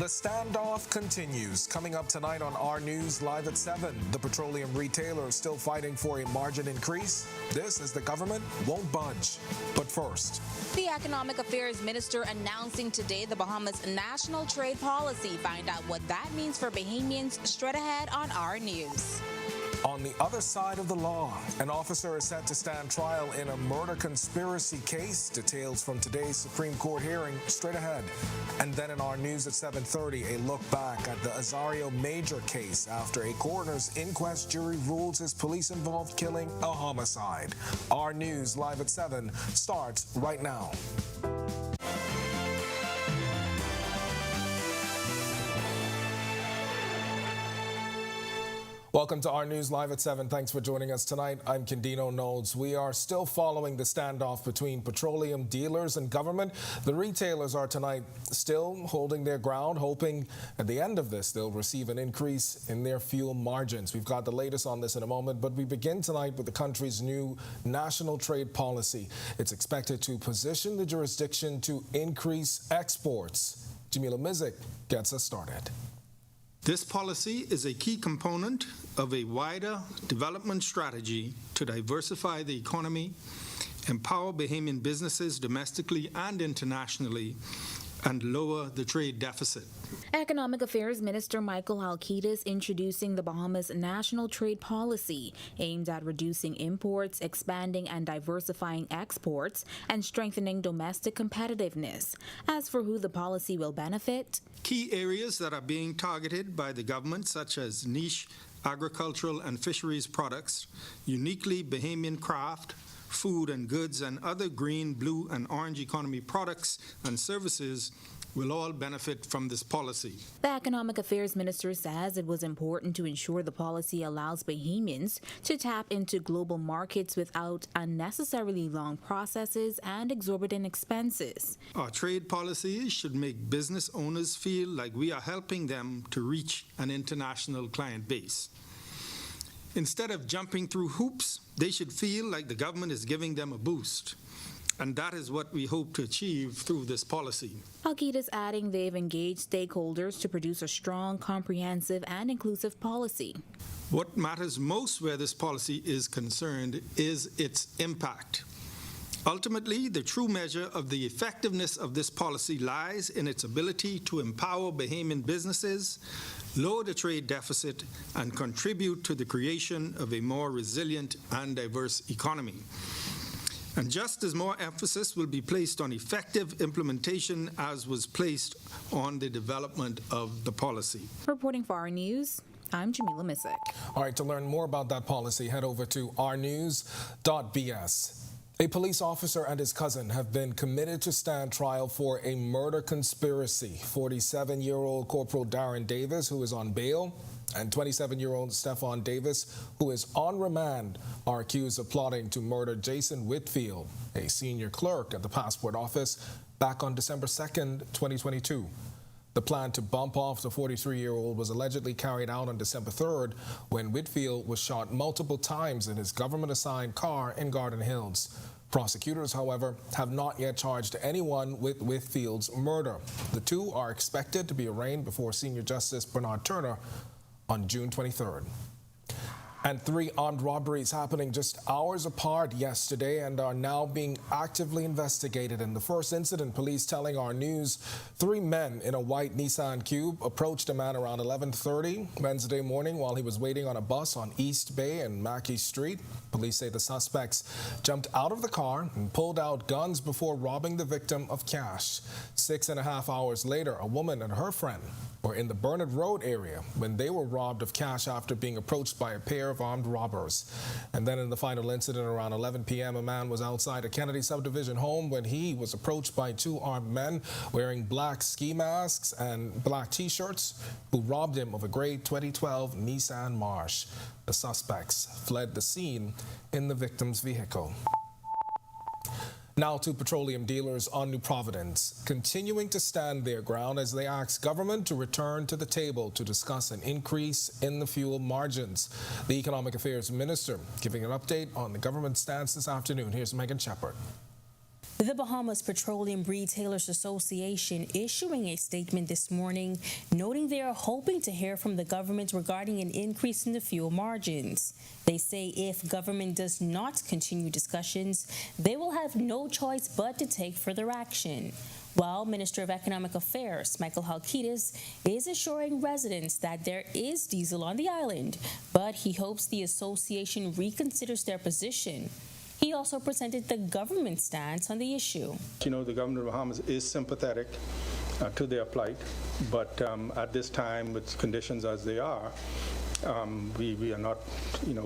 The standoff continues. Coming up tonight on Our News Live at 7, the petroleum retailer is still fighting for a margin increase. This as the government won't budge. But first, the Economic Affairs Minister announcing today the Bahamas' national trade policy. Find out what that means for Bahamians straight ahead on Our News. On the other side of the law, an officer is set to stand trial in a murder conspiracy case. Details from today's Supreme Court hearing straight ahead. And then in Our News at 7:30, a look back at the Azario Major case after a coroner's inquest jury rules his police-involved killing a homicide. Our News Live at 7 starts right now. Welcome to Our News Live at 7. Thanks for joining us tonight. I'm Kendino Knowles. We are still following the standoff between petroleum dealers and government. The retailers are tonight still holding their ground, hoping at the end of this they'll receive an increase in their fuel margins. We've got the latest on this in a moment, but we begin tonight with the country's new national trade policy. It's expected to position the jurisdiction to increase exports. Jamila Mizik gets us started. This policy is a key component of a wider development strategy to diversify the economy, empower Bahamian businesses domestically and internationally, and lower the trade deficit. Economic Affairs Minister Michael Halkitis introducing the Bahamas' national trade policy aimed at reducing imports, expanding and diversifying exports, and strengthening domestic competitiveness. As for who the policy will benefit, key areas that are being targeted by the government, such as niche agricultural and fisheries products, uniquely Bahamian craft, food and goods, and other green, blue, and orange economy products and services will all benefit from this policy. The Economic Affairs Minister says it was important to ensure the policy allows Bahamians to tap into global markets without unnecessarily long processes and exorbitant expenses. Our trade policies should make business owners feel like we are helping them to reach an international client base. Instead of jumping through hoops, they should feel like the government is giving them a boost. And that is what we hope to achieve through this policy. Halkitis adding they've engaged stakeholders to produce a strong, comprehensive, and inclusive policy. What matters most where this policy is concerned is its impact. Ultimately, the true measure of the effectiveness of this policy lies in its ability to empower Bahamian businesses, lower the trade deficit, and contribute to the creation of a more resilient and diverse economy. And just as more emphasis will be placed on effective implementation as was placed on the development of the policy. Reporting for Our News, I'm Jamila Mizik. All right, to learn more about that policy, head over to ournews.bs. A police officer and his cousin have been committed to stand trial for a murder conspiracy. 47-year-old Corporal Darren Davis, who is on bail, and 27-year-old Stefan Davis, who is on remand, are accused of plotting to murder Jason Whitfield, a senior clerk at the passport office, back on December 2nd, 2022. The plan to bump off the 43-year-old was allegedly carried out on December 3rd when Whitfield was shot multiple times in his government-assigned car in Garden Hills. Prosecutors, however, have not yet charged anyone with Whitfield's murder. The two are expected to be arraigned before Senior Justice Bernard Turner on June 23rd. And 3 armed robberies happening just hours apart yesterday and are now being actively investigated. In the first incident, police telling Our News 3 men in a white Nissan Cube approached a man around 11:30 Wednesday morning while he was waiting on a bus on East Bay and Mackey Street. Police say the suspects jumped out of the car and pulled out guns before robbing the victim of cash. 6.5 hours later, a woman and her friend were in the Burnett Road area when they were robbed of cash after being approached by a pair of armed robbers. And then in the final incident around 11 p.m., a man was outside a Kennedy subdivision home when he was approached by 2 armed men wearing black ski masks and black t-shirts who robbed him of a gray 2012 Nissan March. The suspects fled the scene in the victim's vehicle. Now to petroleum dealers on New Providence, continuing to stand their ground as they ask government to return to the table to discuss an increase in the fuel margins. The Economic Affairs Minister giving an update on the government stance this afternoon. Here's Megan Shepard. The Bahamas Petroleum Retailers Association issuing a statement this morning, noting they are hoping to hear from the government regarding an increase in the fuel margins. They say if government does not continue discussions, they will have no choice but to take further action. While Minister of Economic Affairs, Michael Halkitis, is assuring residents that there is diesel on the island, but he hopes the association reconsiders their position. He also presented the government's stance on the issue. You know, the government of Bahamas is sympathetic to their plight, but at this time, with conditions as they are, we are not,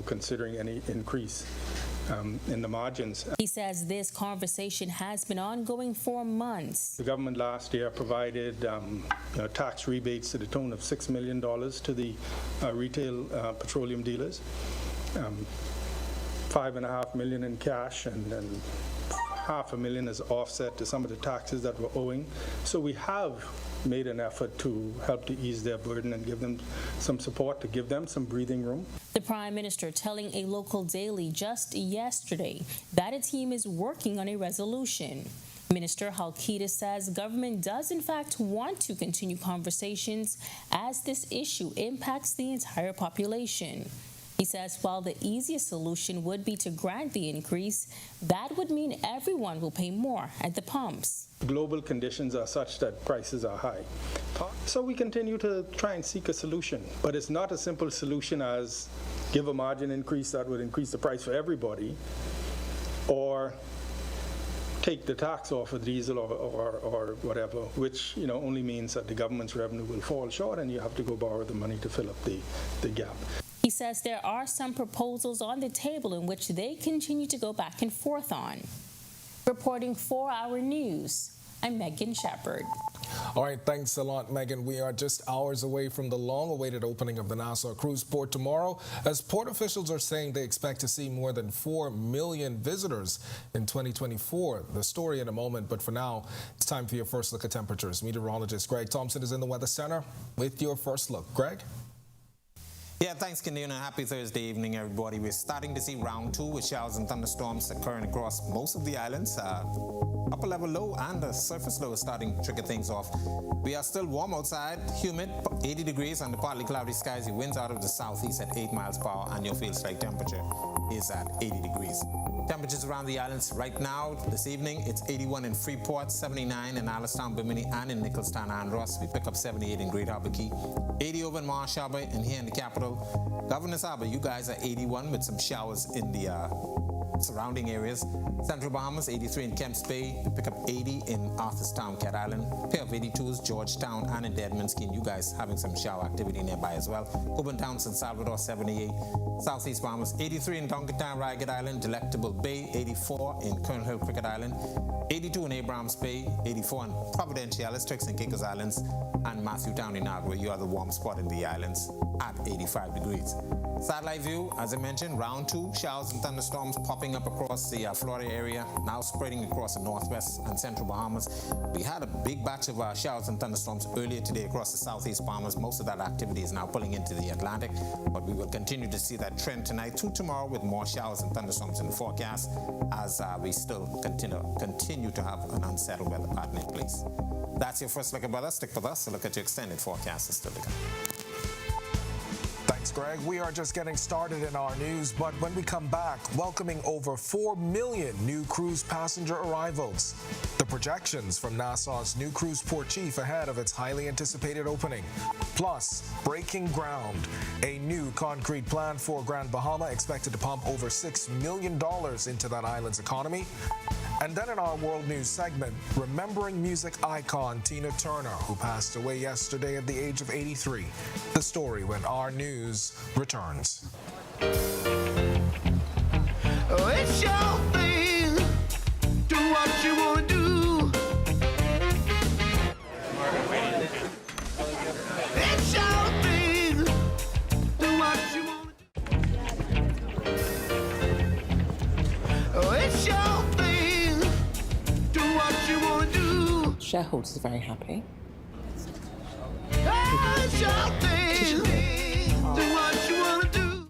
considering any increase in the margins. He says this conversation has been ongoing for months. The government last year provided tax rebates to the tune of $6 million to the retail petroleum dealers. $5.5 million in cash, and then $500,000 as offset to some of the taxes that were owing. So we have made an effort to help to ease their burden and give them some support, to give them some breathing room. The Prime Minister telling a local daily just yesterday that a team is working on a resolution. Minister Halkitis says government does in fact want to continue conversations as this issue impacts the entire population. He says while the easiest solution would be to grant the increase, that would mean everyone will pay more at the pumps. Global conditions are such that prices are high. So we continue to try and seek a solution, but it's not a simple solution as give a margin increase that would increase the price for everybody, or take the tax off of diesel or whatever, which only means that the government's revenue will fall short and you have to go borrow the money to fill up the gap. He says there are some proposals on the table in which they continue to go back and forth on. Reporting for Our News, I'm Megan Shepard. All right, thanks a lot, Megan. We are just hours away from the long-awaited opening of the Nassau Cruise Port tomorrow, as port officials are saying they expect to see more than 4 million visitors in 2024. The story in a moment, but for now, it's time for your first look at temperatures. Meteorologist Greg Thompson is in the Weather Center with your first look. Greg? Yeah, thanks, Kenny, and a happy Thursday evening, everybody. We're starting to see round 2 with showers and thunderstorms occurring across most of the islands. Upper level low and the surface low is starting to trigger things off. We are still warm outside, humid, 80 degrees under partly cloudy skies. The winds out of the southeast at 8 miles per hour, and your field strike temperature is at 80 degrees. Temperatures around the islands right now, this evening, it's 81 in Freeport, 79 in Alistown, Bimini, and in Nicholstown, Andros. We pick up 78 in Great Harbour Key, 80 over in Marsh Harbour, and here in the capital. Governor's Harbour, you guys are 81 with some showers in the surrounding areas. Central Bahamas, 83 in Kemps Bay. We pick up 80 in Arthurstown, Cat Island. Pair of 82s, Georgetown, and in Deadman's Key. You guys having some shower activity nearby as well. Coburn Town, San Salvador, 78. Southeast Bahamas, 83 in Tonkintown, Ragged Island. Delectable Bay, 84 in Colonel Hill, Cricket Island. 82 in Abrams Bay, 84 in Providentialis, Tricks and Caicos Islands, and Matthewtown in Agua. You are the warm spot in the islands at 85 degrees. Satellite view, as I mentioned, round 2, showers and thunderstorms popping up across the Florida area, now spreading across the northwest and central Bahamas. We had a big batch of showers and thunderstorms earlier today across the southeast Bahamas. Most of that activity is now pulling into the Atlantic, but we will continue to see that trend tonight through tomorrow with more showers and thunderstorms in the forecast as we still continue to have an unsettled weather pattern in place. That's your first look at weather. Stick with us to look at your extended forecast is still to come. Thanks, Greg. We are just getting started in our news, but when we come back, welcoming over 4 million new cruise passenger arrivals. The projections from Nassau's new cruise port chief ahead of its highly anticipated opening. Plus, breaking ground. A new concrete plan for Grand Bahama expected to pump over $6 million into that island's economy. And then in our world news segment, remembering music icon Tina Turner, who passed away yesterday at the age of 83. The story when Our News returns. Oh, it's your thing. Do what you want to do. It's your thing. Do what you want to do. Oh, it's your thing. Do what you want to do. Shareholders are very happy. Oh, it's your thing. Do what you want to do.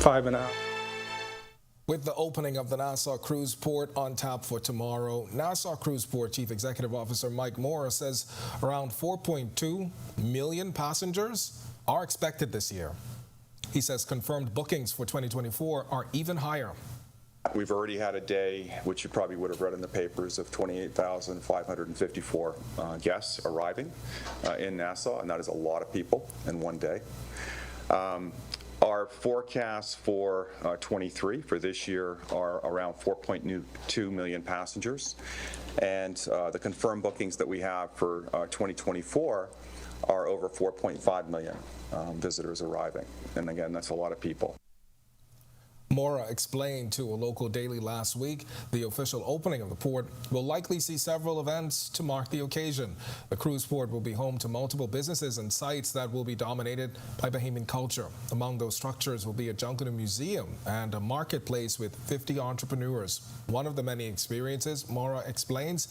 5.5. With the opening of the Nassau Cruise Port on tap for tomorrow, Nassau Cruise Port Chief Executive Officer Mike Moore says around 4.2 million passengers are expected this year. He says confirmed bookings for 2024 are even higher. We've already had a day, which you probably would have read in the papers, of 28,554 guests arriving in Nassau, and that is a lot of people in one day. Our forecasts for 23 for this year are around 4.2 million passengers, and the confirmed bookings that we have for 2024 are over 4.5 million visitors arriving. And again, that's a lot of people. Mora explained to a local daily last week the official opening of the port will likely see several events to mark the occasion. The cruise port will be home to multiple businesses and sites that will be dominated by Bahamian culture. Among those structures will be a Junkanoo museum and a marketplace with 50 entrepreneurs. One of the many experiences, Mora explains,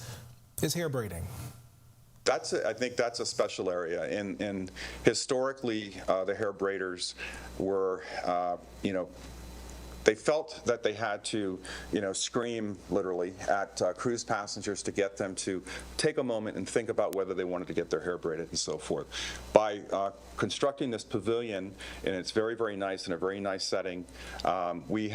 is hair braiding. I think that's a special area. And historically, the hair braiders were, they felt that they had to, scream literally at cruise passengers to get them to take a moment and think about whether they wanted to get their hair braided and so forth. By constructing this pavilion, and it's very, very nice in a very nice setting, we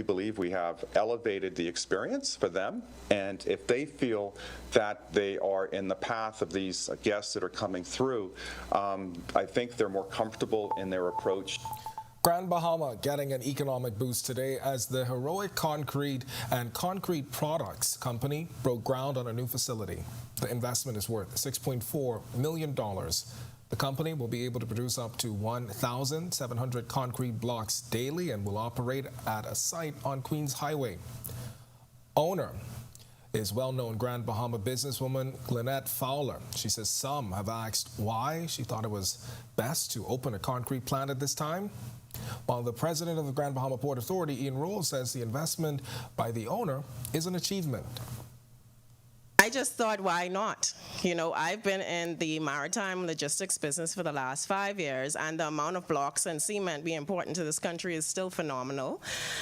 believe we have elevated the experience for them. And if they feel that they are in the path of these guests that are coming through, I think they're more comfortable in their approach. Grand Bahama getting an economic boost today as the Heroic Concrete and Concrete Products Company broke ground on a new facility. The investment is worth $6.4 million. The company will be able to produce up to 1,700 concrete blocks daily and will operate at a site on Queens Highway. Owner is well-known Grand Bahama businesswoman Lynette Fowler. She says some have asked why she thought it was best to open a concrete plant at this time, while the president of the Grand Bahama Port Authority, Ian Roll, says the investment by the owner is an achievement. I just thought, why not? I've been in the maritime logistics business for the last 5 years, and the amount of blocks and cement being important to this country is still phenomenal.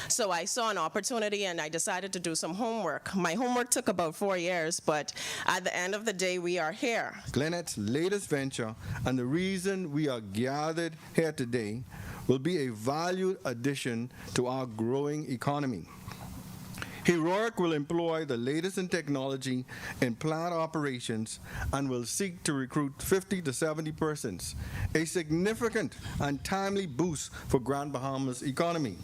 So I saw an opportunity, and I decided to do some homework. My homework took about 4 years, but at the end of the day, we are here. Glennet's latest venture, and the reason we are gathered here today, will be a valued addition to our growing economy. Heroic will employ the latest in technology in plant operations and will seek to recruit 50 to 70 persons, a significant and timely boost for Grand Bahama's economy.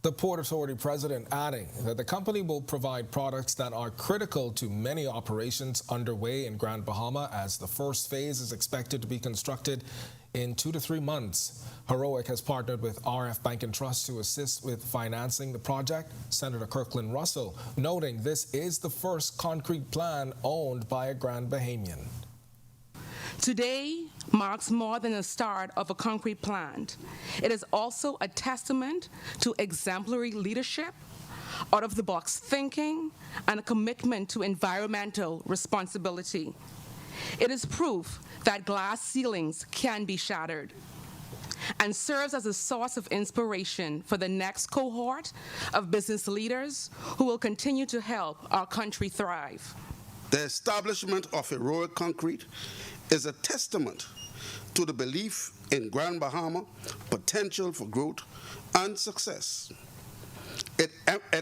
The Port Authority president adding that the company will provide products that are critical to many operations underway in Grand Bahama, as the first phase is expected to be constructed in 2 to 3 months. Heroic has partnered with RF Bank and Trust to assist with financing the project. Senator Kirkland Russell noting this is the first concrete plant owned by a Grand Bahamian. Today marks more than the start of a concrete plant. It is also a testament to exemplary leadership, out-of-the-box thinking, and a commitment to environmental responsibility. It is proof that glass ceilings can be shattered, and serves as a source of inspiration for the next cohort of business leaders who will continue to help our country thrive. The establishment of Heroic Concrete is a testament to the belief in Grand Bahama potential for growth and success. It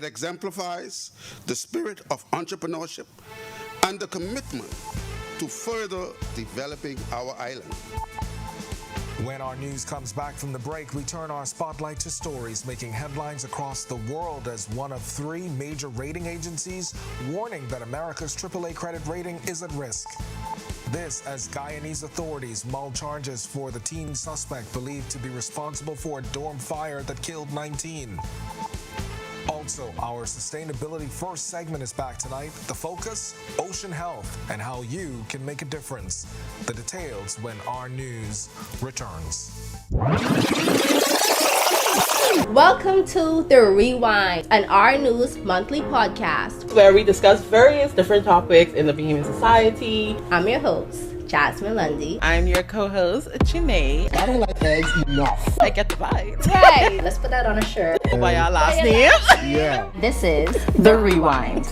exemplifies the spirit of entrepreneurship and the commitment to further developing our island. When our news comes back from the break, we turn our spotlight to stories making headlines across the world as one of 3 major rating agencies warning that America's AAA credit rating is at risk. This as Guyanese authorities mull charges for the teen suspect believed to be responsible for a dorm fire that killed 19. Also, our Sustainability First segment is back tonight. The focus, ocean health, and how you can make a difference. The details when our news returns. Welcome to The Rewind, an Our News monthly podcast where we discuss various different topics in the Bahamian society. I'm your host, Jasmine Lundy. I'm your co-host, Janae. I don't like eggs enough. I get the vibe. Right. Let's put that on a shirt. Go by our last name. Yeah. This is The Rewind.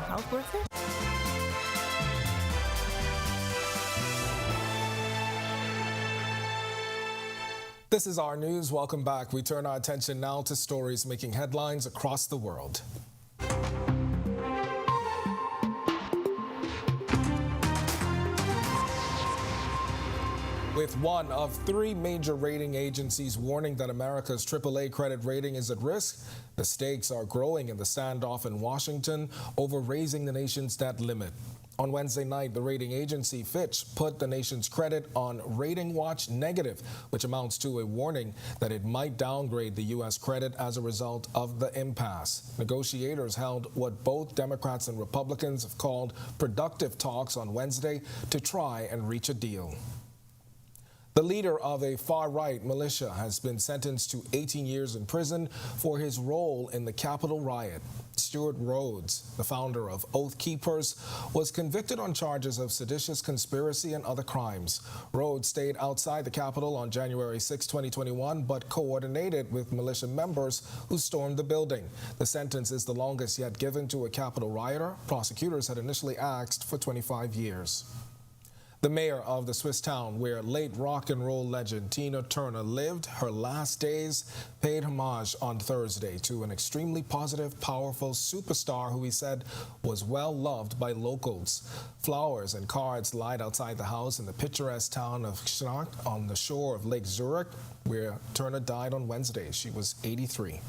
Health worker? This is our news. Welcome back. We turn our attention now to stories making headlines across the world. With one of three major rating agencies warning that America's AAA credit rating is at risk, the stakes are growing in the standoff in Washington over raising the nation's debt limit. On Wednesday night, the rating agency Fitch put the nation's credit on Rating Watch Negative, which amounts to a warning that it might downgrade the U.S. credit as a result of the impasse. Negotiators held what both Democrats and Republicans have called productive talks on Wednesday to try and reach a deal. The leader of a far-right militia has been sentenced to 18 years in prison for his role in the Capitol riot. Stuart Rhodes, the founder of Oath Keepers, was convicted on charges of seditious conspiracy and other crimes. Rhodes stayed outside the Capitol on January 6, 2021, but coordinated with militia members who stormed the building. The sentence is the longest yet given to a Capitol rioter. Prosecutors had initially asked for 25 years. The mayor of the Swiss town where late rock and roll legend Tina Turner lived her last days paid homage on Thursday to an extremely positive, powerful superstar who he said was well loved by locals. Flowers and cards lied outside the house in the picturesque town of Schnack on the shore of Lake Zurich, where Turner died on Wednesday. She was 83.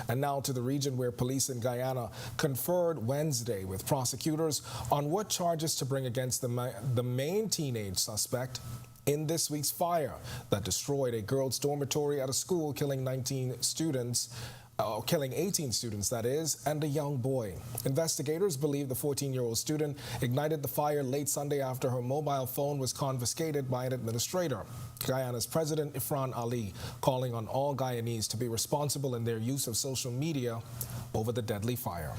And now to the region where police in Guyana conferred Wednesday with prosecutors on what charges to bring against the main teenage suspect in this week's fire that destroyed a girls' dormitory at a school, killing 18 students, that is, and a young boy. Investigators believe the 14-year-old student ignited the fire late Sunday after her mobile phone was confiscated by an administrator. Guyana's President Ifran Ali calling on all Guyanese to be responsible in their use of social media over the deadly fire.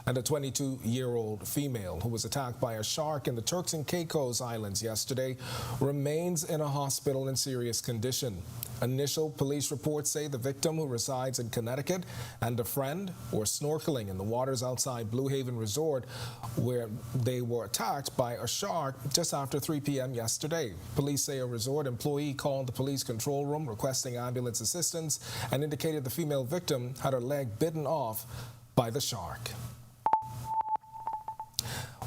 And a 22-year-old female who was attacked by a shark in the Turks and Caicos Islands yesterday remains in a hospital in serious condition. Initial police reports say the victim, who resides in Connecticut, and a friend were snorkeling in the waters outside Blue Haven Resort, where they were attacked by a shark just after 3 p.m. yesterday. Police say a resort employee called the police control room requesting ambulance assistance and indicated the female victim had her leg bitten off by the shark.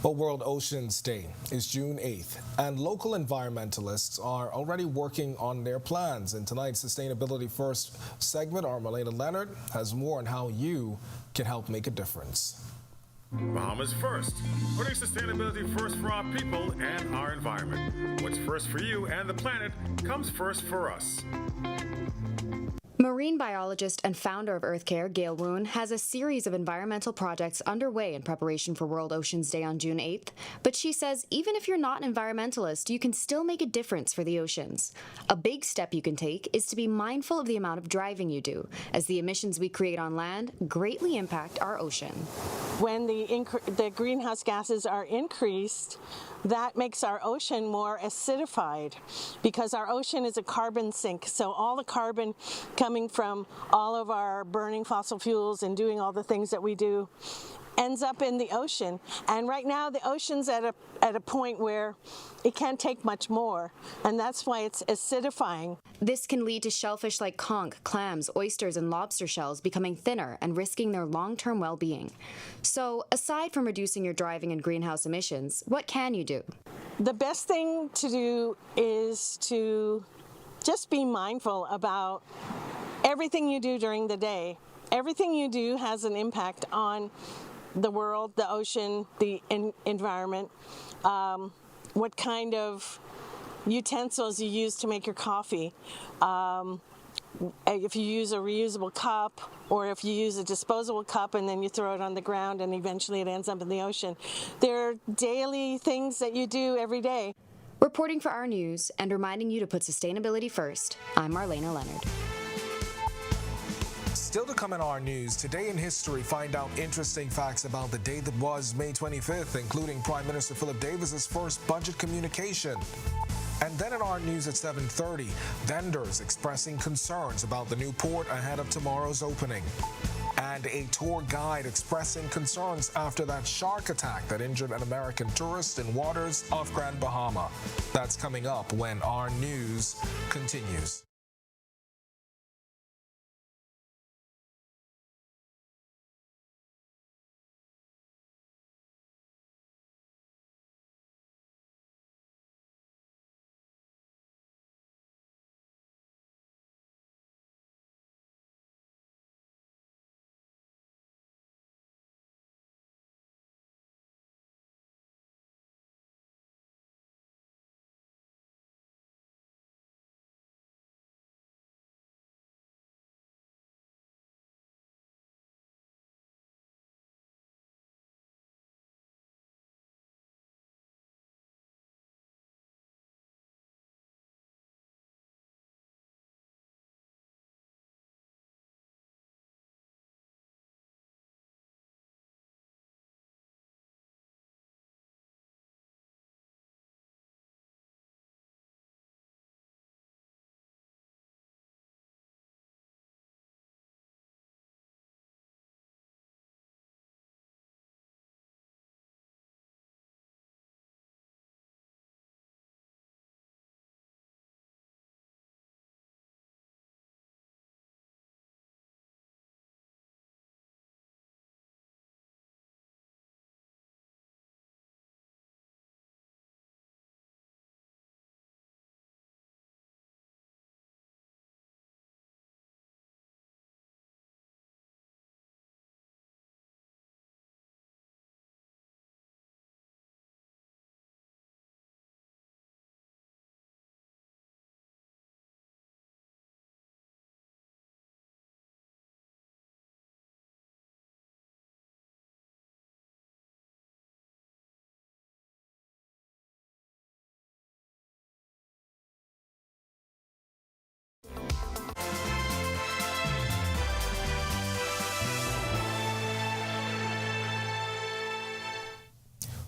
Well, World Oceans Day is June 8th, and local environmentalists are already working on their plans. In tonight's Sustainability First segment, our Marlena Leonard has more on how you can help make a difference. Bahamas First, putting sustainability first for our people and our environment. What's first for you and the planet comes first for us. Marine biologist and founder of EarthCare, Gail Woon, has a series of environmental projects underway in preparation for World Oceans Day on June 8th, but she says even if you're not an environmentalist, you can still make a difference for the oceans. A big step you can take is to be mindful of the amount of driving you do, as the emissions we create on land greatly impact our ocean. When the greenhouse gases are increased, that makes our ocean more acidified because our ocean is a carbon sink. So all the carbon coming from all of our burning fossil fuels and doing all the things that we do ends up in the ocean. And right now the ocean's at a point where it can't take much more, and that's why it's acidifying. This can lead to shellfish like conch, clams, oysters, and lobster shells becoming thinner and risking their long-term well-being. So, aside from reducing your driving and greenhouse emissions, what can you do? The best thing to do is to just be mindful about everything you do during the day. Everything you do has an impact on the world, the ocean, the environment, what kind of utensils you use to make your coffee. If you use a reusable cup, or if you use a disposable cup and then you throw it on the ground and eventually it ends up in the ocean. There are daily things that you do every day. Reporting for Our News and reminding you to put sustainability first, I'm Marlena Leonard. Still to come in Our News, today in history, find out interesting facts about the day that was May 25th, including Prime Minister Philip Davis's first budget communication. And then in Our News at 7:30, vendors expressing concerns about the new port ahead of tomorrow's opening. And a tour guide expressing concerns after that shark attack that injured an American tourist in waters off Grand Bahama. That's coming up when Our News continues.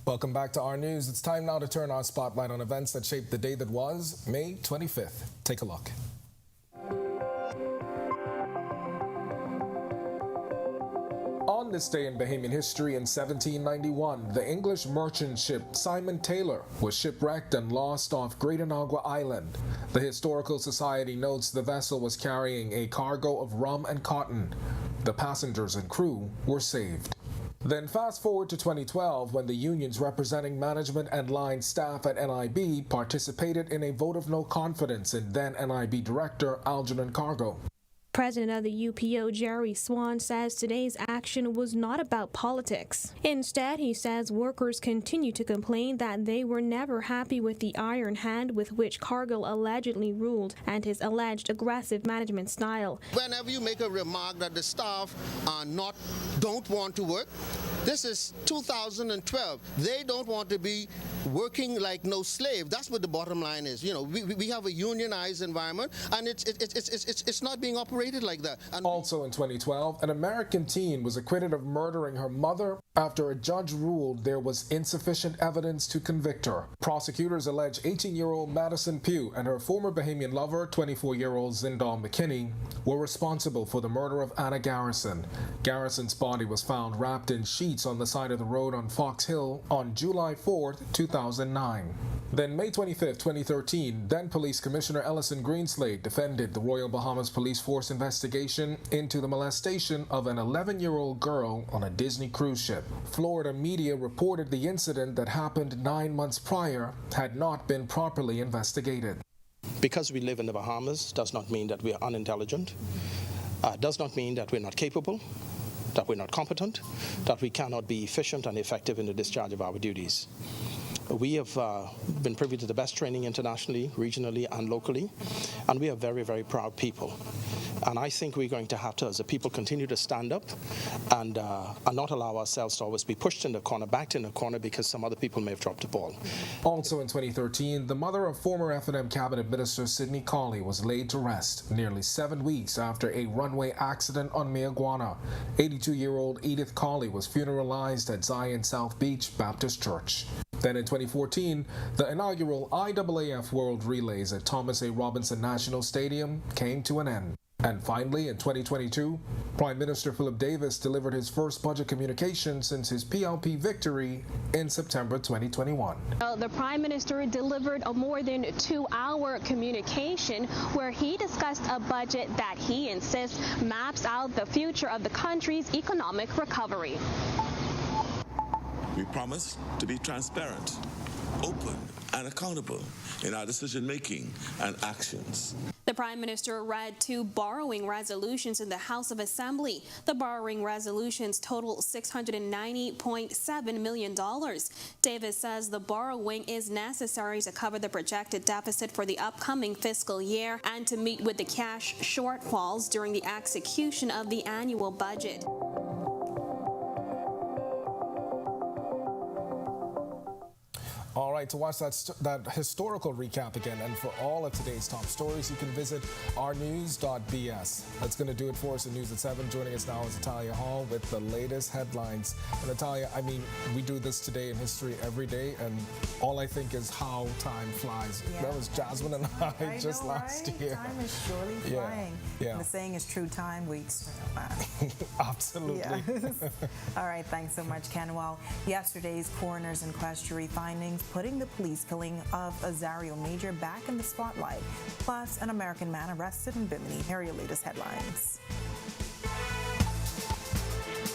Welcome back to Our News. It's time now to turn our spotlight on events that shaped the day that was May 25th. Take a look. On this day in Bahamian history in 1791, the English merchant ship Simon Taylor was shipwrecked and lost off Great Inagua Island. The Historical Society notes the vessel was carrying a cargo of rum and cotton. The passengers and crew were saved. Then fast forward to 2012 when the unions representing management and line staff at NIB participated in a vote of no confidence in then NIB Director Algernon Cargo. President of the UPO, Jerry Swan, says today's action was not about politics. Instead, he says workers continue to complain that they were never happy with the iron hand with which Cargill allegedly ruled and his alleged aggressive management style. Whenever you make a remark that the staff don't want to work, this is 2012. They don't want to be working like no slave. That's what the bottom line is. You know, we have a unionized environment, and it's not being operated like that. And also in 2012, an American teen was acquitted of murdering her mother after a judge ruled there was insufficient evidence to convict her. Prosecutors allege 18-year-old Madison Pugh and her former Bahamian lover, 24-year-old Zindal McKinney, were responsible for the murder of Anna Garrison. Garrison's body was found wrapped in sheets on the side of the road on Fox Hill on July 4, 2009. Then May 25, 2013, then Police Commissioner Ellison Greenslade defended the Royal Bahamas Police Force investigation into the molestation of an 11-year-old girl on a Disney cruise ship. Florida media reported the incident that happened 9 months prior had not been properly investigated. Because we live in the Bahamas does not mean that we are unintelligent, does not mean that we're not capable, that we're not competent, that we cannot be efficient and effective in the discharge of our duties. We have been privy to the best training internationally, regionally, and locally, and we are very, very proud people. And I think we're going to have to, as a people, continue to stand up and not allow ourselves to always be pushed in the corner, backed in the corner, because some other people may have dropped the ball. Also in 2013, the mother of former F&M Cabinet Minister Sidney Cawley was laid to rest nearly 7 weeks after a runway accident on Mayaguana. 82-year-old Edith Cawley was funeralized at Zion South Beach Baptist Church. Then in 2014, the inaugural IAAF World Relays at Thomas A. Robinson National Stadium came to an end. And finally, in 2022, Prime Minister Philip Davis delivered his first budget communication since his PLP victory in September 2021. The Prime Minister delivered a more than 2-hour communication where he discussed a budget that he insists maps out the future of the country's economic recovery. We promise to be transparent, open, and accountable in our decision-making and actions. The Prime Minister read 2 borrowing resolutions in the House of Assembly. The borrowing resolutions total $690.7 million. Davis says the borrowing is necessary to cover the projected deficit for the upcoming fiscal year and to meet with the cash shortfalls during the execution of the annual budget. All right, to watch that historical recap again and for all of today's top stories, you can visit ournews.bs. That's going to do it for us in News at 7. Joining us now is Natalia Hall with the latest headlines. And Natalia, I mean, we do this today in history every day, and all I think is how time flies. Yeah. That was Jasmine and I just know, last right? year. Time is surely flying. Yeah. And the saying is true, time waits. Absolutely. Yes. All right, thanks so much, Ken. Well, yesterday's coroner's inquest findings putting the police killing of Azario Major back in the spotlight, plus an American man arrested in Bimini. Here are your latest headlines.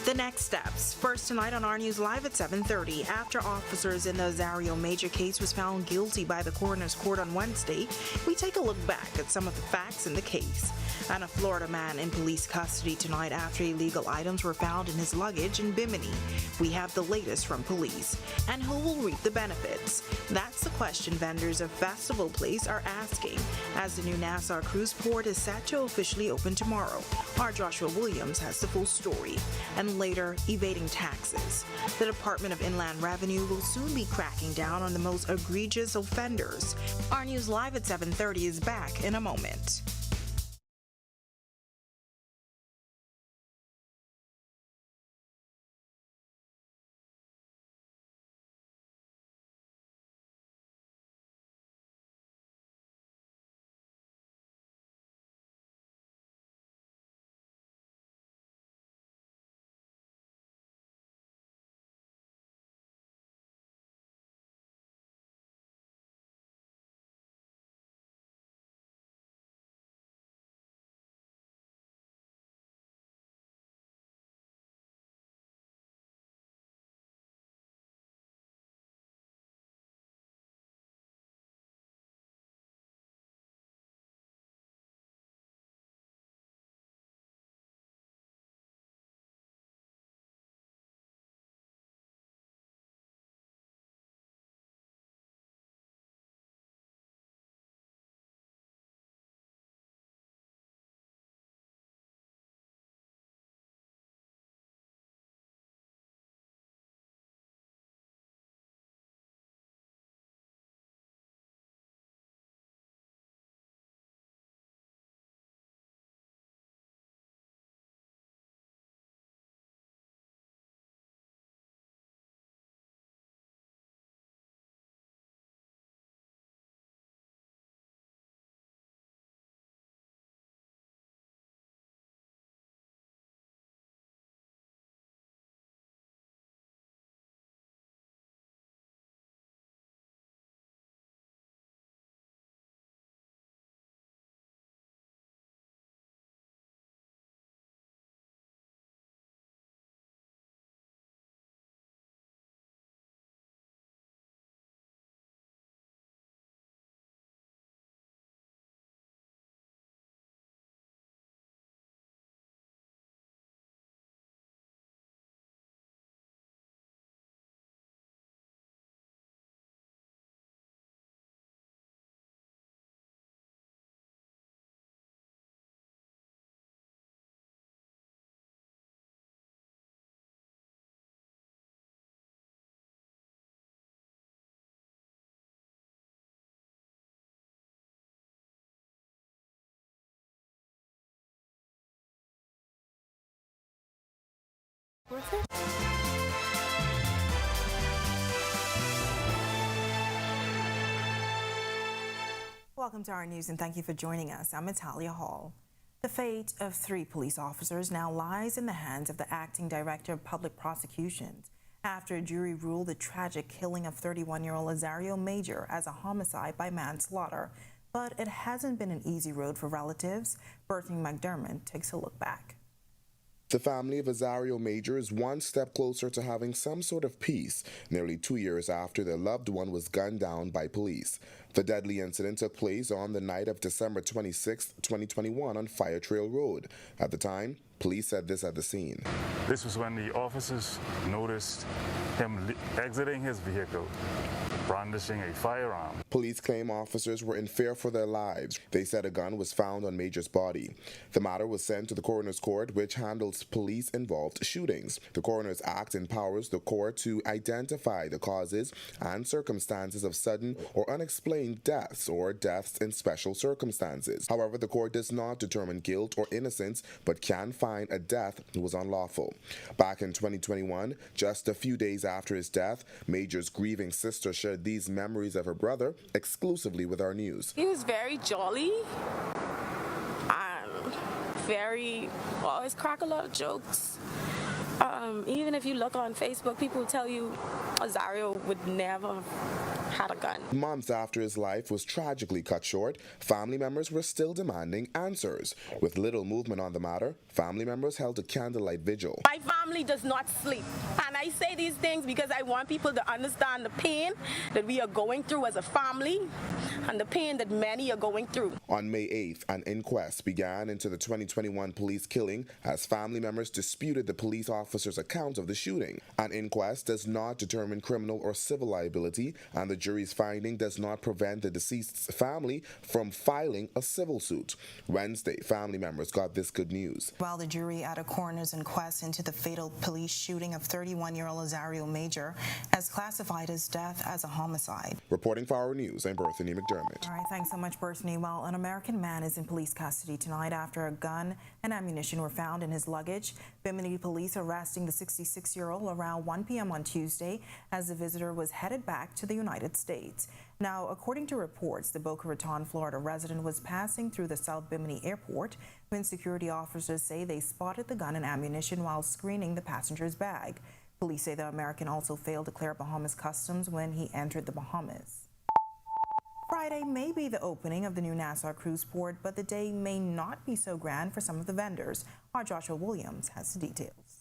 The next steps. First tonight on Our News Live at 7:30. After officers in the Azario Major case was found guilty by the coroner's court on Wednesday, we take a look back at some of the facts in the case. And a Florida man in police custody tonight after illegal items were found in his luggage in Bimini. We have the latest from police. And who will reap the benefits? That's the question vendors of Festival Place are asking, as the new Nassau cruise port is set to officially open tomorrow. Our Joshua Williams has the full story. And later, evading taxes. The Department of Inland Revenue will soon be cracking down on the most egregious offenders. Our News Live at 7:30 is back in a moment. Welcome to our news and thank you for joining us. I'm Natalia Hall. The fate of 3 police officers now lies in the hands of the acting director of public prosecutions after a jury ruled the tragic killing of 31-year-old Azario Major as a homicide by manslaughter. But it hasn't been an easy road for relatives. Bertha McDermott takes a look back. The family of Azario Major is one step closer to having some sort of peace, nearly 2 years after their loved one was gunned down by police. The deadly incident took place on the night of December 26, 2021 on Fire Trail Road. At the time, police said this at the scene. This was when the officers noticed him exiting his vehicle, brandishing a firearm. Police claim officers were in fear for their lives. They said a gun was found on Major's body. The matter was sent to the coroner's court, which handles police-involved shootings. The Coroner's Act empowers the court to identify the causes and circumstances of sudden or unexplained deaths or deaths in special circumstances. However, the court does not determine guilt or innocence, but can find a death was unlawful. Back in 2021, just a few days after his death, Major's grieving sister shared these memories of her brother exclusively with our news. He was very jolly, always crack a lot of jokes. Even if you look on Facebook, people tell you Azario would never have had a gun. Months after his life was tragically cut short, family members were still demanding answers. With little movement on the matter, family members held a candlelight vigil. My family does not sleep. And I say these things because I want people to understand the pain that we are going through as a family and the pain that many are going through. On May 8th, an inquest began into the 2021 police killing as family members disputed the police officer's account of the shooting. An inquest does not determine criminal or civil liability, and the jury's finding does not prevent the deceased's family from filing a civil suit. Wednesday, family members got this good news. While the jury at a coroner's inquest into the fatal police shooting of 31-year-old Azario Major has classified his death as a homicide. Reporting for Our News, I'm Berthany McDermott. All right, thanks so much, Berthany. Well, an American man is in police custody tonight after a gun and ammunition were found in his luggage. Bimini police arresting the 66-year-old around 1 p.m. on Tuesday as the visitor was headed back to the United States. Now, according to reports, the Boca Raton, Florida resident was passing through the South Bimini airport when security officers say they spotted the gun and ammunition while screening the passenger's bag. Police say the American also failed to clear Bahamas customs when he entered the Bahamas. Friday may be the opening of the new Nassau cruise port, but the day may not be so grand for some of the vendors. Our Joshua Williams has the details.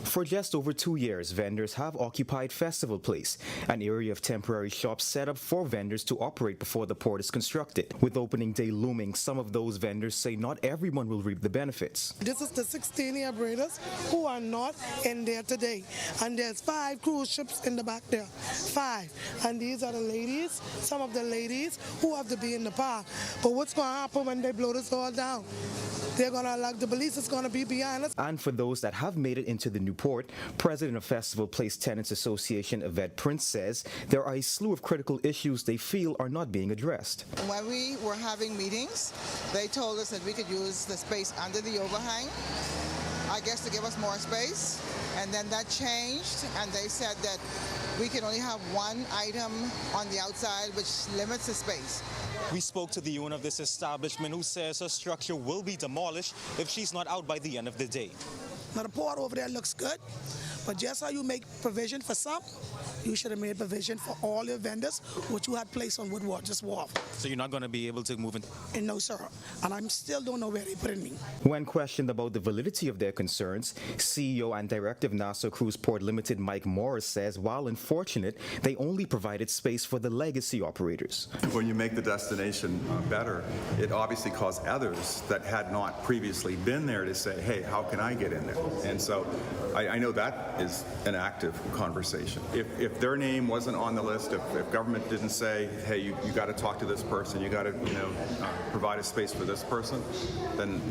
For just over 2 years, vendors have occupied Festival Place, an area of temporary shops set up for vendors to operate before the port is constructed. With opening day looming, some of those vendors say not everyone will reap the benefits. This is the 16-year braiders who are not in there today. And there's 5 cruise ships in the back there. 5. And these are the ladies, some of the ladies who have to be in the park. But what's going to happen when they blow this all down? They're going to the police is going to be behind us. And for those that have made it into the new port, President of Festival Place Tenants Association Yvette Prince says there are a slew of critical issues they feel are not being addressed. When we were having meetings, they told us that we could use the space under the overhang, I guess to give us more space. And then that changed, and they said that we can only have one item on the outside, which limits the space. We spoke to the owner of this establishment who says her structure will be demolished if she's not out by the end of the day. Now the port over there looks good, but just how you make provision for some, you should have made provision for all your vendors, which you had placed on Woodwaters Wharf. So you're not going to be able to move in? And no, sir. And I still don't know where they put me. When questioned about the validity of their concerns, CEO and Director of Nassau Cruise Port Limited Mike Morris says while unfortunate, they only provided space for the legacy operators. When you make the destination better, it obviously caused others that had not previously been there to say, hey, how can I get in there? And so I know that is an active conversation. If their name wasn't on the list, if government didn't say, hey, you got to talk to this person, you got to provide a space for this person, then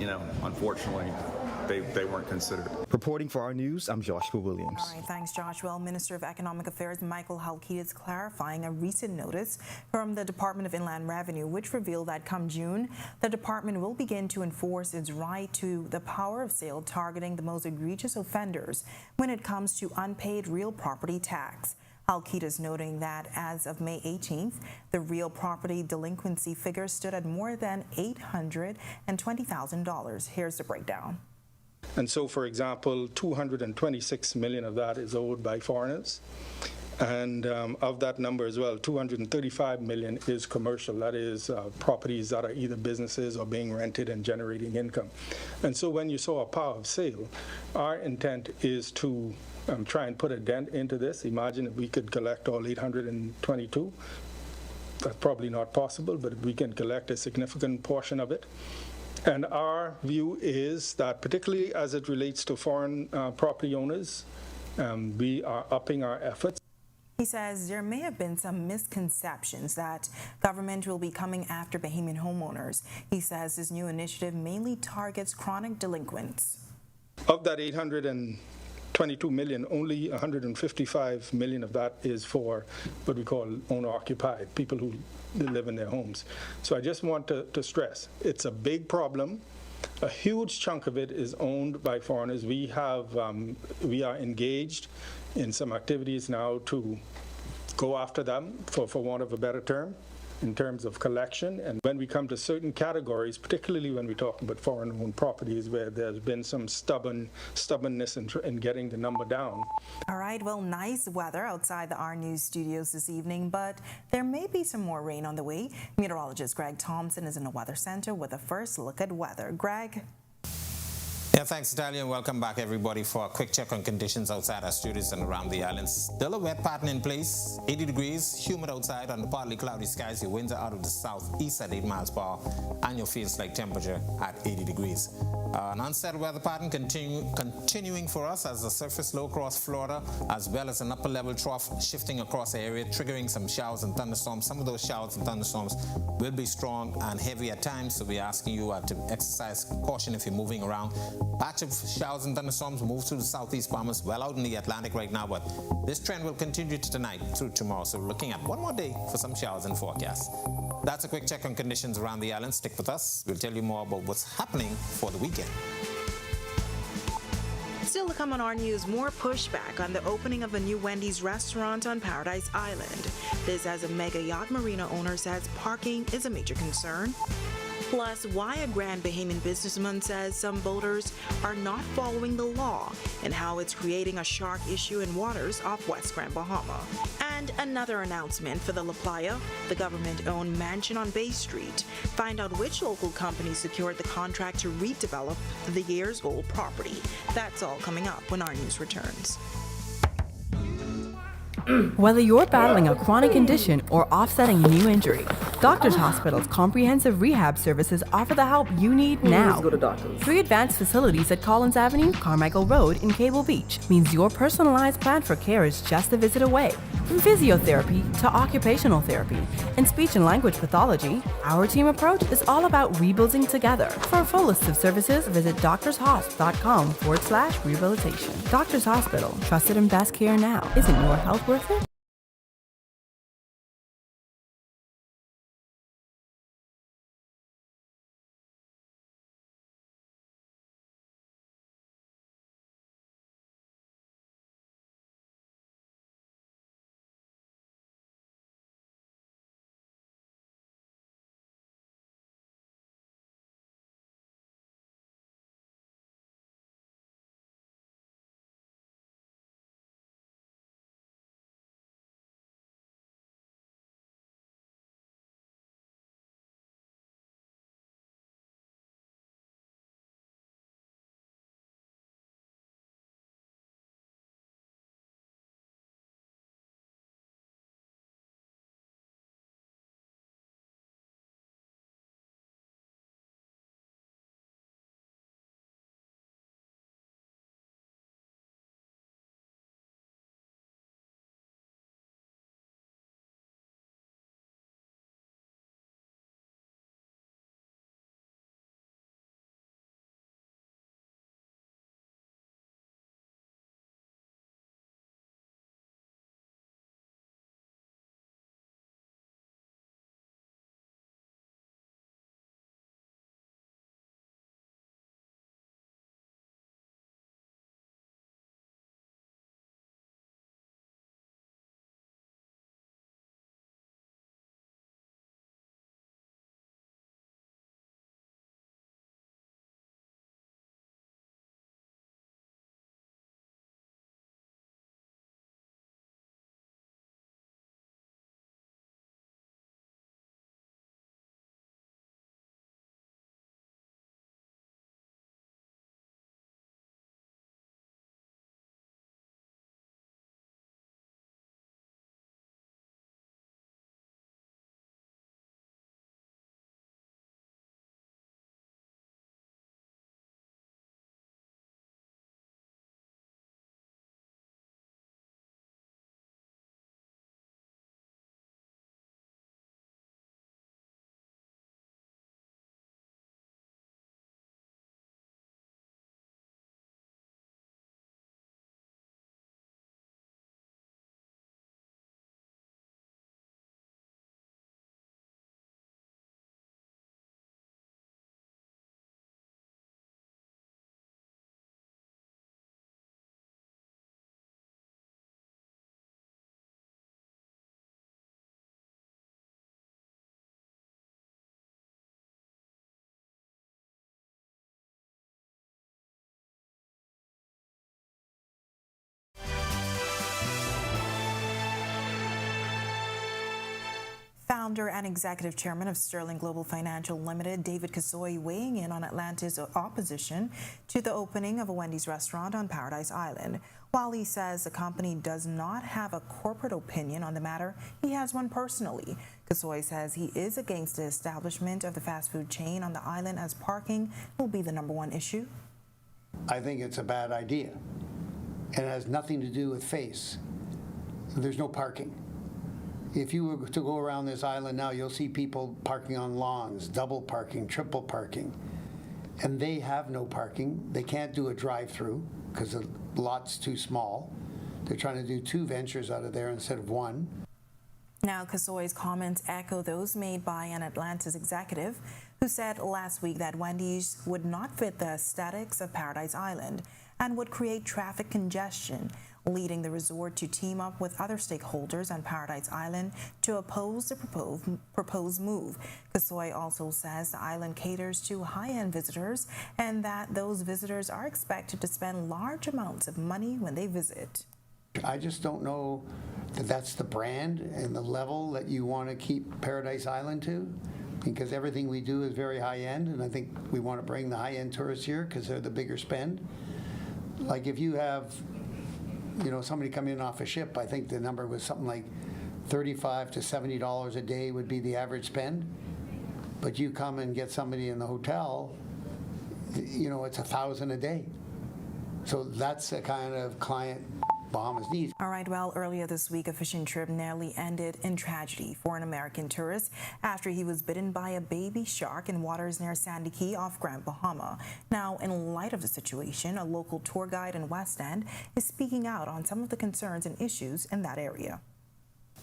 unfortunately they weren't considered. Reporting for our news, I'm Joshua Williams. All right, thanks, Josh. Well, Minister of Economic Affairs Michael Halkey is clarifying a recent notice from the Department of Inland Revenue, which revealed that come June, the department will begin to enforce its right to the power of sale, targeting the most egregious offenders when it comes to unpaid real property tax. Halkey is noting that as of May 18th, the real property delinquency figure stood at more than $820,000. Here's the breakdown. And so, for example, 226 million of that is owed by foreigners. And of that number as well, 235 million is commercial. That is properties that are either businesses or being rented and generating income. And so when you saw a power of sale, our intent is to try and put a dent into this. Imagine if we could collect all 822. That's probably not possible, but if we can collect a significant portion of it. And our view is that, particularly as it relates to foreign property owners, we are upping our efforts. He says there may have been some misconceptions that government will be coming after Bahamian homeowners. He says this new initiative mainly targets chronic delinquents. Of that 822 million, only 155 million of that is for what we call owner-occupied, people who live in their homes. So I just want to stress, it's a big problem. A huge chunk of it is owned by foreigners. We are engaged in some activities now to go after them, for want of a better term, in terms of collection. And when we come to certain categories, particularly when we talk about foreign-owned properties where there's been some stubbornness in getting the number down. All right, well, nice weather outside the Our News studios this evening, but there may be some more rain on the way. Meteorologist Greg Thompson is in the Weather Center with a first look at weather. Greg? Yeah, thanks, Natalia, and welcome back, everybody, for a quick check on conditions outside our studios and around the island. Still a wet pattern in place, 80 degrees, humid outside under partly cloudy skies. Your winds are out of the southeast at 8 miles per hour, and your feels-like temperature at 80 degrees. An unsettled weather pattern continuing for us as the surface low across Florida, as well as an upper-level trough shifting across the area, triggering some showers and thunderstorms. Some of those showers and thunderstorms will be strong and heavy at times, so we're asking you to exercise caution if you're moving around. Patch of showers and thunderstorms move through the southeast Bahamas, well out in the Atlantic right now, but this trend will continue tonight through tomorrow. So we're looking at one more day for some showers and forecasts. That's a quick check on conditions around the island. Stick with us. We'll tell you more about what's happening for the weekend. Still to come on Our News, more pushback on the opening of a new Wendy's restaurant on Paradise Island. This as a mega yacht marina owner says parking is a major concern. Plus, why a Grand Bahamian businessman says some boaters are not following the law and how it's creating a shark issue in waters off West Grand Bahama. And another announcement for the La Playa, the government-owned mansion on Bay Street. Find out which local company secured the contract to redevelop the years-old property. That's all coming up when Our News returns. Whether you're battling a chronic condition or offsetting a new injury, Doctors Hospital's comprehensive rehab services offer the help you need now. Go to doctors. 3 advanced facilities at Collins Avenue, Carmichael Road, and Cable Beach means your personalized plan for care is just a visit away. From physiotherapy to occupational therapy and speech and language pathology, our team approach is all about rebuilding together. For a full list of services, visit doctorshosp.com/rehabilitation. Doctors Hospital, trusted and best care now. Isn't your health worth it? Founder and executive chairman of Sterling Global Financial Limited, David Kasoy, weighing in on Atlanta's opposition to the opening of a Wendy's restaurant on Paradise Island. While he says the company does not have a corporate opinion on the matter, he has one personally. Kasoy says he is against the establishment of the fast food chain on the island, as parking will be the #1 issue. I think it's a bad idea. And it has nothing to do with face. There's no parking. If you were to go around this island now, you'll see people parking on lawns, double parking, triple parking. And they have no parking. They can't do a drive-through because the lot's too small. They're trying to do 2 ventures out of there instead of 1. Now, Kasoy's comments echo those made by an Atlanta's executive who said last week that Wendy's would not fit the aesthetics of Paradise Island and would create traffic congestion, leading the resort to team up with other stakeholders on Paradise Island to oppose the proposed move. Kasoy also says the island caters to high-end visitors and that those visitors are expected to spend large amounts of money when they visit. I just don't know that that's the brand and the level that you want to keep Paradise Island to, because everything we do is very high-end, and I think we want to bring the high-end tourists here because they're the bigger spend. Like if you have, somebody coming in off a ship, I think the number was something like $35 to $70 a day would be the average spend. But you come and get somebody in the hotel, it's $1,000 a day. So that's the kind of client Bahamas needs. All right, well, earlier this week, a fishing trip nearly ended in tragedy for an American tourist after he was bitten by a baby shark in waters near Sandy Key off Grand Bahama. Now, in light of the situation, a local tour guide in West End is speaking out on some of the concerns and issues in that area.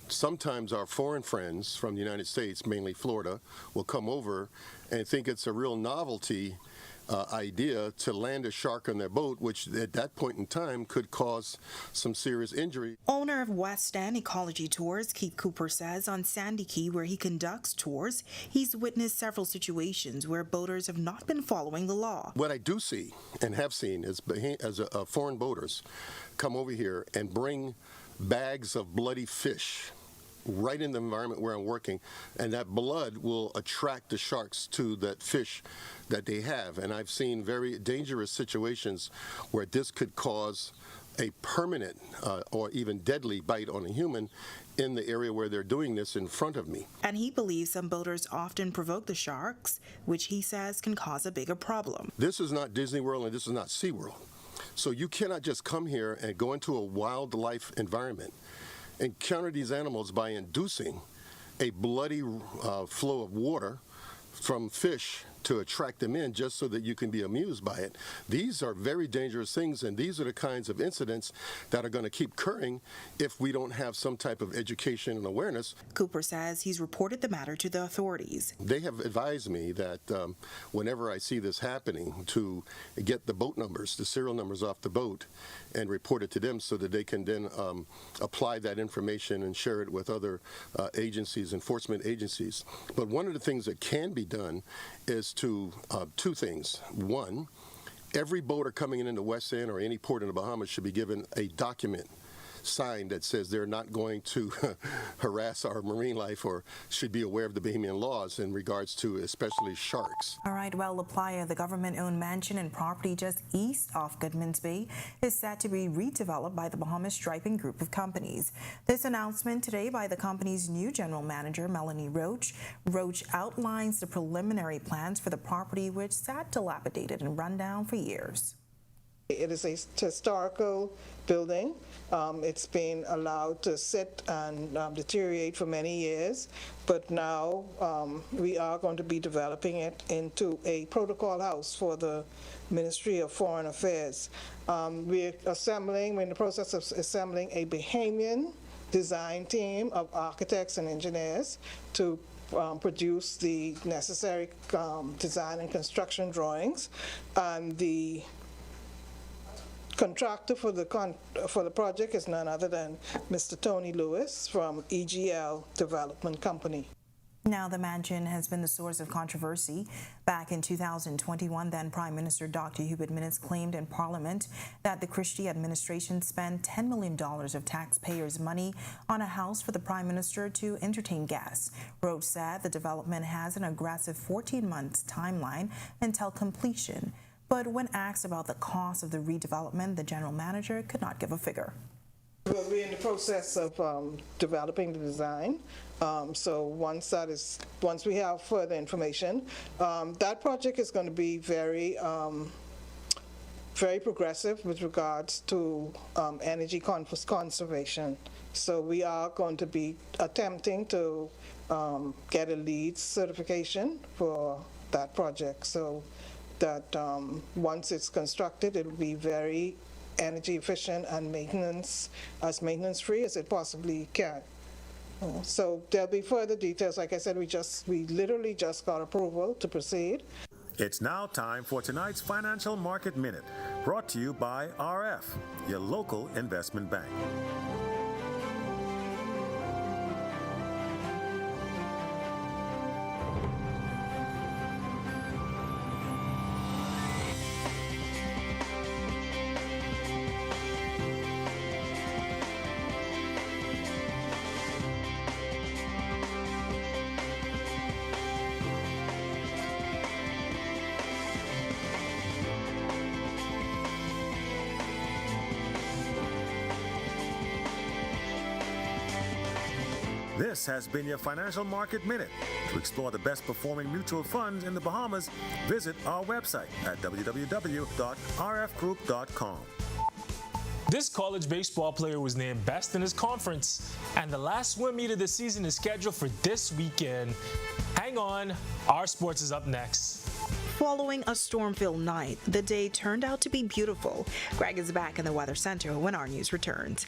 Sometimes our foreign friends from the United States, mainly Florida, will come over and think it's a real novelty idea to land a shark on their boat, which at that point in time could cause some serious injury. Owner of West End Ecology Tours, Keith Cooper, says on Sandy Key, where he conducts tours, he's witnessed several situations where boaters have not been following the law. What I do see and have seen is foreign boaters come over here and bring bags of bloody fish right in the environment where I'm working, and that blood will attract the sharks to that fish that they have. And I've seen very dangerous situations where this could cause a permanent or even deadly bite on a human in the area where they're doing this in front of me. And he believes some boaters often provoke the sharks, which he says can cause a bigger problem. This is not Disney World and this is not SeaWorld. So you cannot just come here and go into a wildlife environment and counter these animals by inducing a bloody flow of water from fish to attract them in just so that you can be amused by it. These are very dangerous things, and these are the kinds of incidents that are going to keep occurring if we don't have some type of education and awareness. Cooper says he's reported the matter to the authorities. They have advised me that whenever I see this happening, to get the boat numbers, the serial numbers off the boat, and report it to them so that they can then apply that information and share it with other agencies, enforcement agencies. But one of the things that can be done is to two things. One, every boater coming into West End or any port in the Bahamas should be given a document sign that says they're not going to harass our marine life or should be aware of the Bahamian laws in regards to especially sharks. All right, well, La Playa, the government-owned mansion and property just east of Goodman's Bay, is set to be redeveloped by the Bahamas Striping Group of companies. This announcement today by the company's new general manager, Melanie Roach. Roach outlines the preliminary plans for the property, which sat dilapidated and run down for years. It is a historical building. It's been allowed to sit and deteriorate for many years, but now we are going to be developing it into a protocol house for the Ministry of Foreign Affairs. We're in the process of assembling a Bahamian design team of architects and engineers to produce the necessary design and construction drawings, and the contractor for the project is none other than Mr. Tony Lewis from EGL Development Company. Now, the mansion has been the source of controversy. Back in 2021, then Prime Minister Dr. Hubert Minnis claimed in Parliament that the Christie administration spent $10 million of taxpayers' money on a house for the Prime Minister to entertain guests. Rhodes said the development has an aggressive 14 months timeline until completion. But when asked about the cost of the redevelopment, the general manager could not give a figure. We're in the process of developing the design. So once we have further information, that project is going to be very progressive with regards to energy conservation. So we are going to be attempting to get a LEED certification for that project, so that once it's constructed, it will be very energy efficient and maintenance free as it possibly can. So there'll be further details. Like I said, we literally just got approval to proceed. It's now time for tonight's Financial Market Minute, brought to you by RF, your local investment bank. This has been your Financial Market Minute. To explore the best performing mutual funds in the Bahamas, visit our website at www.rfgroup.com. This college baseball player was named best in his conference, and the last swim meet of the season is scheduled for this weekend. Hang on, our sports is up next. Following a storm-filled night, the day turned out to be beautiful. Greg is back in the Weather Center when our news returns.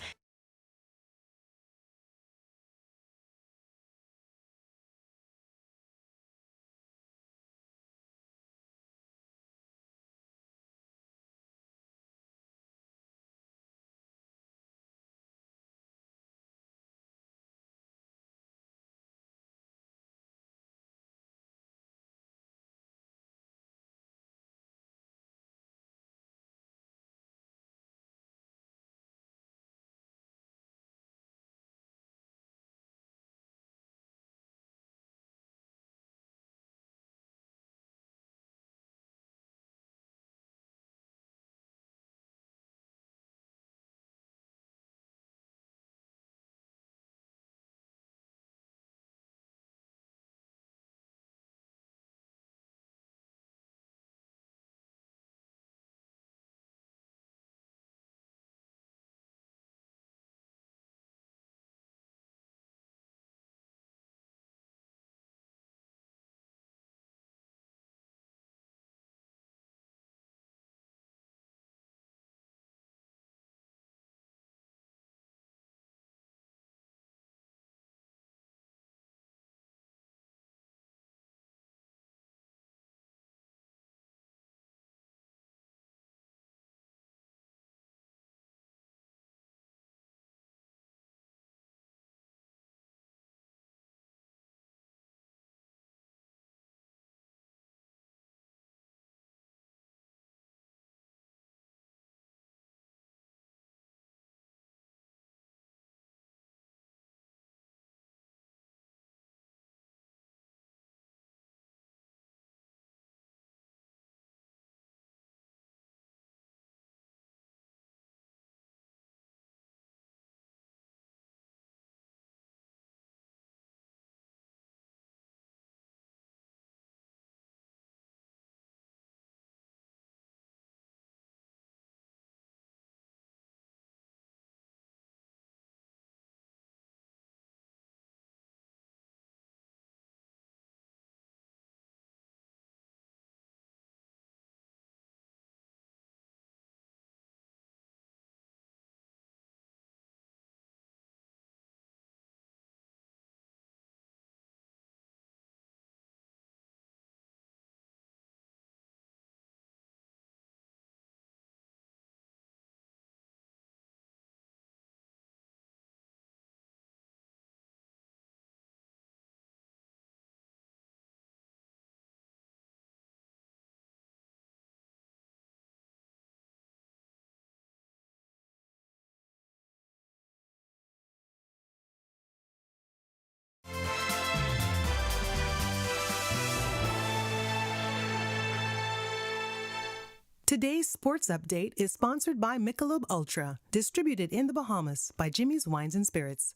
Today's sports update is sponsored by Michelob Ultra, distributed in the Bahamas by Jimmy's Wines and Spirits.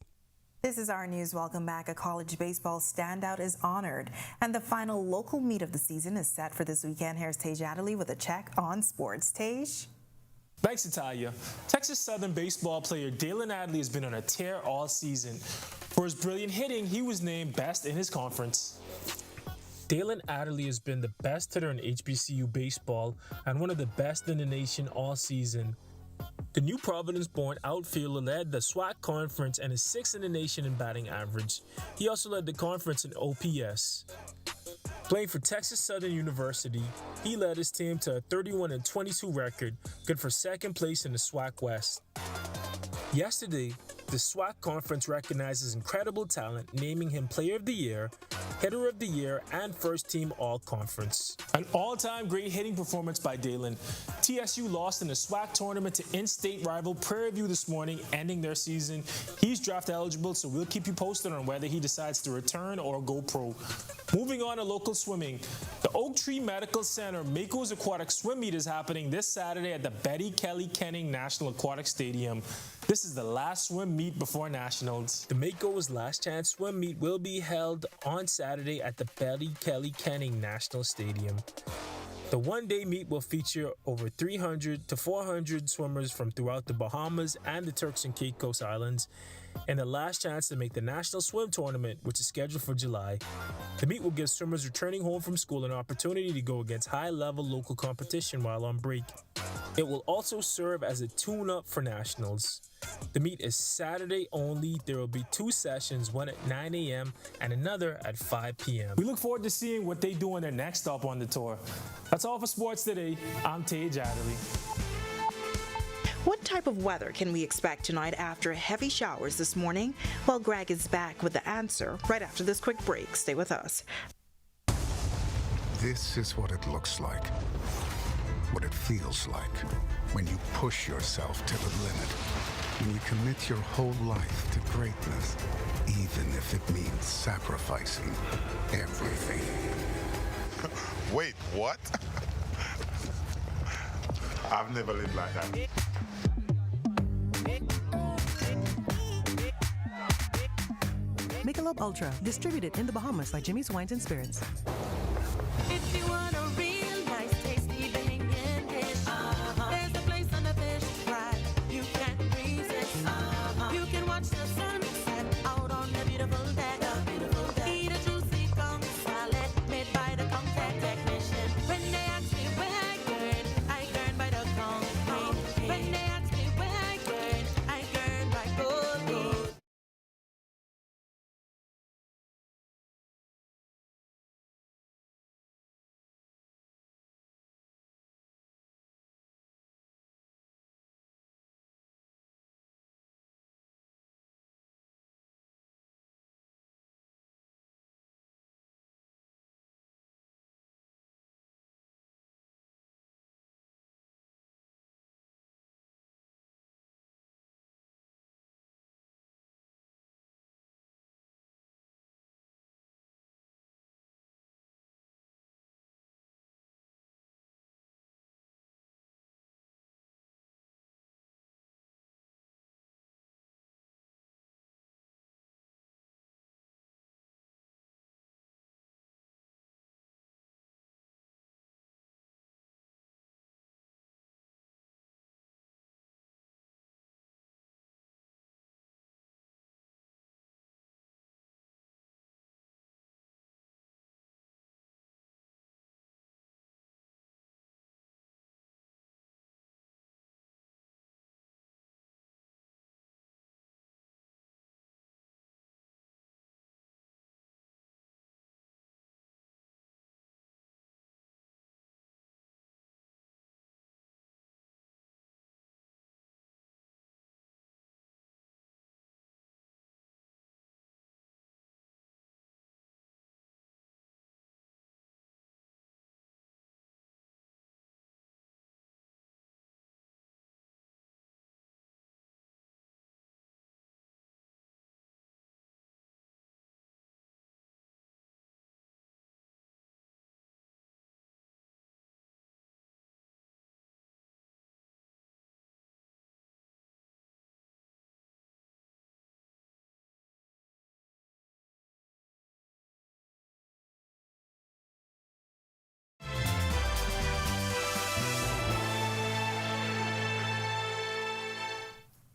This is our news. Welcome back. A college baseball standout is honored, and the final local meet of the season is set for this weekend. Here's Tej Adderley with a check on sports. Tej? Thanks, Natalia. Texas Southern baseball player Dalen Adderley has been on a tear all season. For his brilliant hitting, he was named best in his conference. Dalen Adderley has been the best hitter in HBCU baseball and one of the best in the nation all season. The New Providence-born outfielder led the SWAC conference and is 6th in the nation in batting average. He also led the conference in OPS. Playing for Texas Southern University, he led his team to a 31-22 record, good for second place in the SWAC West. Yesterday, the SWAC conference recognized his incredible talent, naming him Player of the Year, Hitter of the Year, and First Team All-Conference. An all-time great hitting performance by Dalen. TSU lost in the SWAC tournament to in-state rival Prairie View this morning, ending their season. He's draft eligible, so we'll keep you posted on whether he decides to return or go pro. Moving on to local swimming. The Oak Tree Medical Center Mako's Aquatic Swim Meet is happening this Saturday at the Betty Kelly Kenning National Aquatic Stadium. This is the last swim meet before Nationals. The Mako's Last Chance Swim Meet will be held on Saturday at the Betty Kelly Kenning National Stadium. The one-day meet will feature over 300 to 400 swimmers from throughout the Bahamas and the Turks and Caicos Islands, and the last chance to make the National Swim Tournament, which is scheduled for July. The meet will give swimmers returning home from school an opportunity to go against high-level local competition while on break. It will also serve as a tune-up for Nationals. The meet is Saturday only. There will be 2 sessions, one at 9 a.m. and another at 5 p.m. We look forward to seeing what they do on their next stop on the tour. That's all for sports today. I'm Tej Adderley. What type of weather can we expect tonight after heavy showers this morning? Well, Greg is back with the answer right after this quick break. Stay with us. This is what it looks like. What it feels like when you push yourself to the limit. When you commit your whole life to greatness, even if it means sacrificing everything. Wait, what? I've never lived like that. Michelob Ultra, distributed in the Bahamas by Jimmy's Wines and Spirits. If you want a real nice tasty bangin' dish, there's a place on the fish fry you can't resist. You can watch the sunset out on the beautiful deck. Eat a juicy conch salad made by the contact technician. When they ask me where I learn by the concrete. When they ask me where I learn by gold.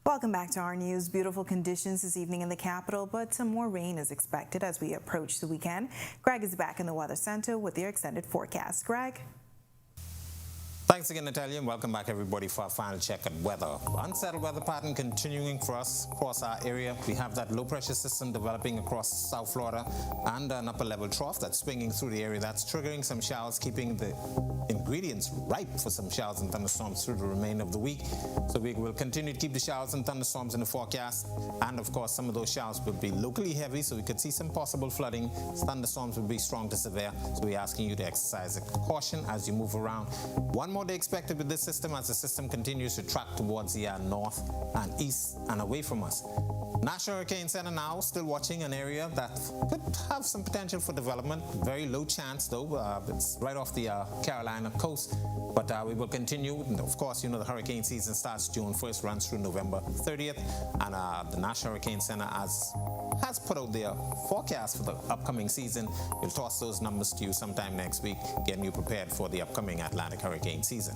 Welcome back to our news. Beautiful conditions this evening in the capital, but some more rain is expected as we approach the weekend. Greg is back in the Weather Center with your extended forecast. Greg? Thanks again, Natalia, and welcome back, everybody, for our final check at weather. Unsettled weather pattern continuing for us across our area. We have that low-pressure system developing across South Florida and an upper-level trough that's swinging through the area. That's triggering some showers, keeping the ingredients ripe for some showers and thunderstorms through the remainder of the week. So we will continue to keep the showers and thunderstorms in the forecast. And, of course, some of those showers will be locally heavy, so we could see some possible flooding. Thunderstorms will be strong to severe, so we're asking you to exercise caution as you move around. One more day expected with this system as the system continues to track towards the north and east and away from us. National Hurricane Center now still watching an area that could have some potential for development. Very low chance, though. It's right off the Carolina coast. But we will continue. Of course, you know, the hurricane season starts June 1st, runs through November 30th. And the National Hurricane Center has put out their forecast for the upcoming season. We'll toss those numbers to you sometime next week, getting you prepared for the upcoming Atlantic hurricane season.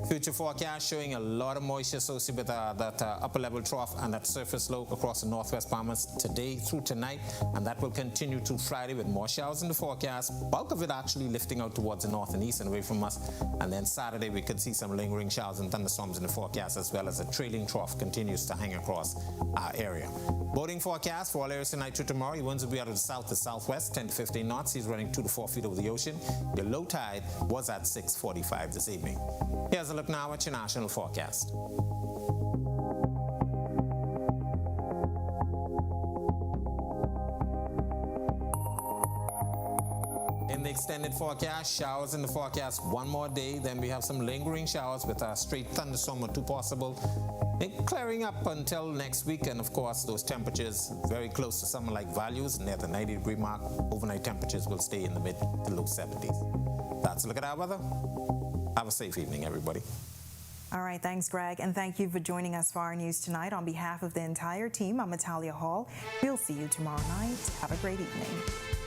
Future forecast showing a lot of moisture associated with that upper level trough and that surface low across the northwest Bahamas today through tonight, and that will continue to Friday with more showers in the forecast, bulk of it actually lifting out towards the north and east and away from us. And then Saturday we could see some lingering showers and thunderstorms in the forecast, as well as a trailing trough continues to hang across our area. Boating forecast for all areas tonight to tomorrow. Winds will be out of the south to southwest, 10 to 15 knots. Seas running 2 to 4 feet over the ocean. Your low tide was at 6:45 this evening. Here's a look now at your national forecast. In the extended forecast, showers in the forecast one more day. Then we have some lingering showers with a straight thunderstorm or two possible. Clearing up until next week, and of course those temperatures very close to summer-like values near the 90-degree mark. Overnight temperatures will stay in the mid to low 70s. That's a look at our weather. Have a safe evening, everybody. All right, thanks, Greg, and thank you for joining us for our news tonight. On behalf of the entire team, I'm Natalia Hall. We'll see you tomorrow night. Have a great evening.